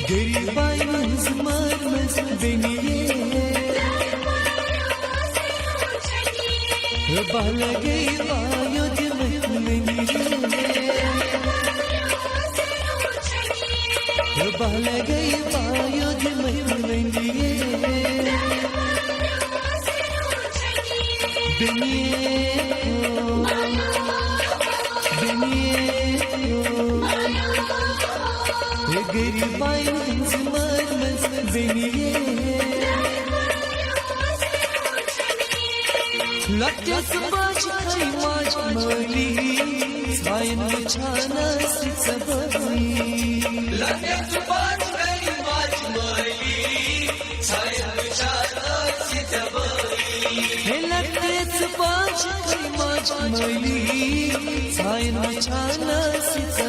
Garibayız marmaz beniye Bala gay vayo dimeniye Bala gay vayo dimeniye Beniye Garibayız marmaz beniye Latyas baş kaymaç mali Sayn çana sitsabai Latyas baş kaymaç mali Sayn çana sitsabai Latyas baş kaymaç mali Sayn çana sitsabai